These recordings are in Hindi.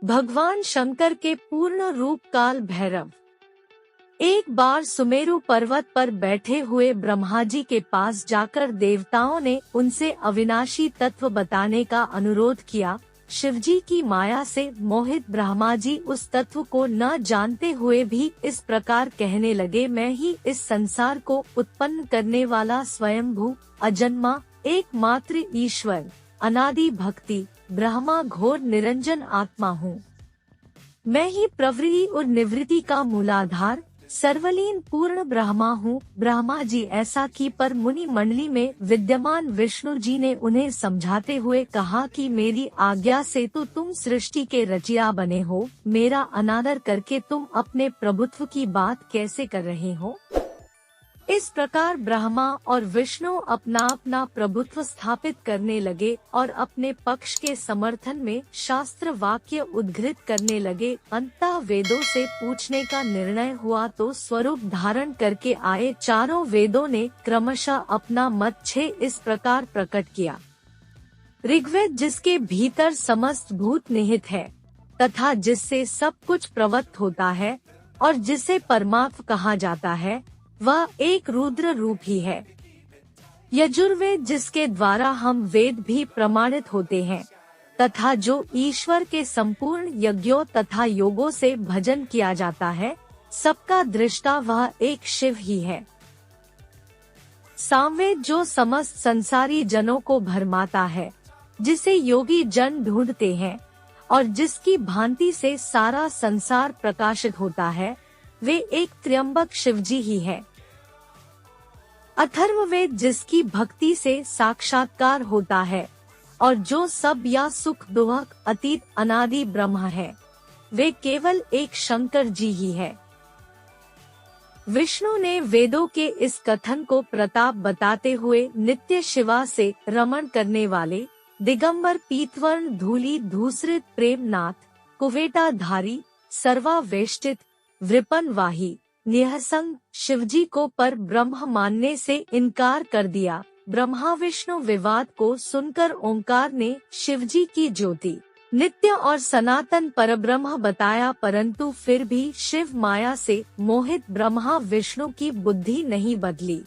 भगवान शंकर के पूर्ण रूप काल भैरव। एक बार सुमेरु पर्वत पर बैठे हुए ब्रह्मा जी के पास जाकर देवताओं ने उनसे अविनाशी तत्व बताने का अनुरोध किया। शिवजी की माया से मोहित ब्रह्मा जी उस तत्व को न जानते हुए भी इस प्रकार कहने लगे, मैं ही इस संसार को उत्पन्न करने वाला स्वयंभू अजन्मा एकमात्र ईश्वर अनादि भक्ति ब्रह्मा घोर निरंजन आत्मा हूँ। मैं ही प्रवृत्ति और निवृत्ति का मूलाधार सर्वलीन पूर्ण ब्रह्मा हूँ। ब्रह्मा जी ऐसा की पर मुनि मंडली में विद्यमान विष्णु जी ने उन्हें समझाते हुए कहा कि मेरी आज्ञा से तो तुम सृष्टि के रचिया बने हो, मेरा अनादर करके तुम अपने प्रभुत्व की बात कैसे कर रहे हो। इस प्रकार ब्रह्मा और विष्णु अपना अपना प्रभुत्व स्थापित करने लगे और अपने पक्ष के समर्थन में शास्त्र वाक्य उद्धृत करने लगे। अंततः वेदों से पूछने का निर्णय हुआ तो स्वरूप धारण करके आए चारों वेदों ने क्रमशः अपना मत 6 इस प्रकार प्रकट किया। ऋग्वेद जिसके भीतर समस्त भूत निहित है तथा जिससे सब कुछ प्रवत्त होता है और जिसे परमात्मा कहा जाता है, वह एक रुद्र रूप ही है। यजुर्वेद जिसके द्वारा हम वेद भी प्रमाणित होते हैं तथा जो ईश्वर के संपूर्ण यज्ञों तथा योगों से भजन किया जाता है, सबका दृष्टा वह एक शिव ही है। सामवेद जो समस्त संसारी जनों को भरमाता है, जिसे योगी जन ढूंढते हैं और जिसकी भांति से सारा संसार प्रकाशित होता है, वे एक त्र्यंबक शिवजी ही है। अथर्ववेद जिसकी भक्ति से साक्षात्कार होता है और जो सब या सुख दुख अतीत अनादि ब्रह्म है, वे केवल एक शंकर जी ही है। विष्णु ने वेदों के इस कथन को प्रताप बताते हुए नित्य शिवा से रमण करने वाले दिगंबर पीतवर्ण धूली धूसरित प्रेमनाथ कुवेटाधारी सर्वावेष्टित वृपनवाही निहसंग शिवजी को पर ब्रह्म मानने से इनकार कर दिया। ब्रह्मा विष्णु विवाद को सुनकर ओंकार ने शिवजी की ज्योति नित्य और सनातन परब्रह्म बताया, परंतु फिर भी शिव माया से मोहित ब्रह्मा विष्णु की बुद्धि नहीं बदली।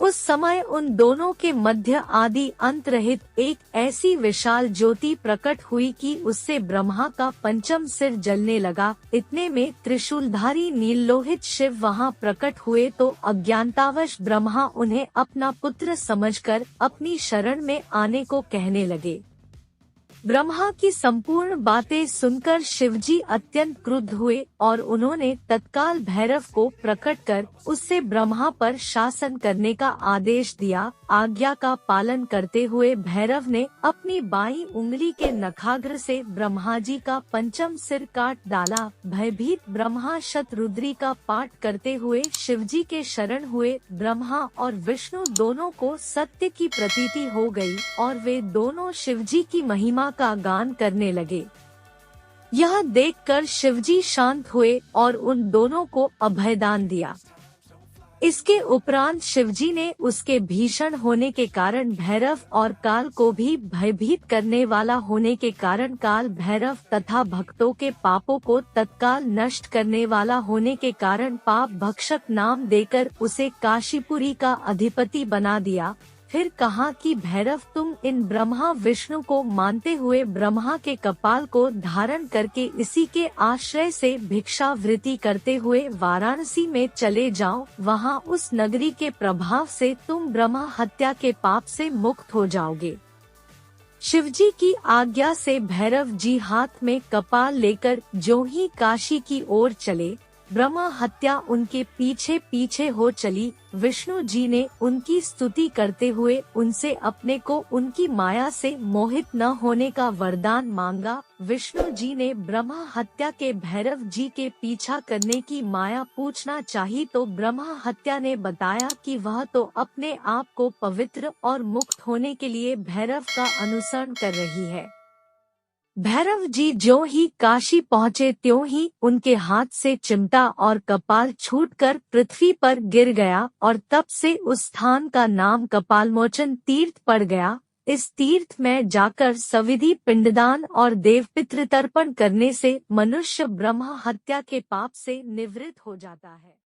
उस समय उन दोनों के मध्य आदि अंत रहित एक ऐसी विशाल ज्योति प्रकट हुई कि उससे ब्रह्मा का पंचम सिर जलने लगा। इतने में त्रिशूलधारी नीललोहित शिव वहां प्रकट हुए तो अज्ञानतावश ब्रह्मा उन्हें अपना पुत्र समझकर अपनी शरण में आने को कहने लगे। ब्रह्मा की संपूर्ण बातें सुनकर शिवजी अत्यंत क्रुद्ध हुए और उन्होंने तत्काल भैरव को प्रकट कर उससे ब्रह्मा पर शासन करने का आदेश दिया। आज्ञा का पालन करते हुए भैरव ने अपनी बाईं उंगली के नखाग्र से ब्रह्मा जी का पंचम सिर काट डाला। भयभीत ब्रह्मा शतरुद्री का पाठ करते हुए शिवजी के शरण हुए। ब्रह्मा और विष्णु दोनों को सत्य की प्रतीति हो गई और वे दोनों शिवजी की महिमा का गान करने लगे। यह देखकर शिवजी शांत हुए और उन दोनों को अभयदान दिया। इसके उपरांत शिवजी ने उसके भीषण होने के कारण भैरव और काल को भी भयभीत करने वाला होने के कारण काल भैरव तथा भक्तों के पापों को तत्काल नष्ट करने वाला होने के कारण पाप भक्षक नाम देकर उसे काशीपुरी का अधिपति बना दिया। फिर कहा कि भैरव तुम इन ब्रह्मा विष्णु को मानते हुए ब्रह्मा के कपाल को धारण करके इसी के आश्रय से भिक्षावृत्ति करते हुए वाराणसी में चले जाओ। वहां उस नगरी के प्रभाव से तुम ब्रह्मा हत्या के पाप से मुक्त हो जाओगे। शिवजी की आज्ञा से भैरव जी हाथ में कपाल लेकर जो ही काशी की ओर चले, ब्रह्मा हत्या उनके पीछे पीछे हो चली। विष्णु जी ने उनकी स्तुति करते हुए उनसे अपने को उनकी माया से मोहित न होने का वरदान मांगा। विष्णु जी ने ब्रह्मा हत्या के भैरव जी के पीछा करने की माया पूछना चाही तो ब्रह्मा हत्या ने बताया कि वह तो अपने आप को पवित्र और मुक्त होने के लिए भैरव का अनुसरण कर रही है। भैरव जी ज्यों ही काशी पहुँचे त्यों ही उनके हाथ से चिमटा और कपाल छूटकर पृथ्वी पर गिर गया और तब से उस स्थान का नाम कपालमोचन तीर्थ पड़ गया। इस तीर्थ में जाकर सविधि पिंडदान और देव पितृतर्पण करने से मनुष्य ब्रह्म हत्या के पाप से निवृत्त हो जाता है।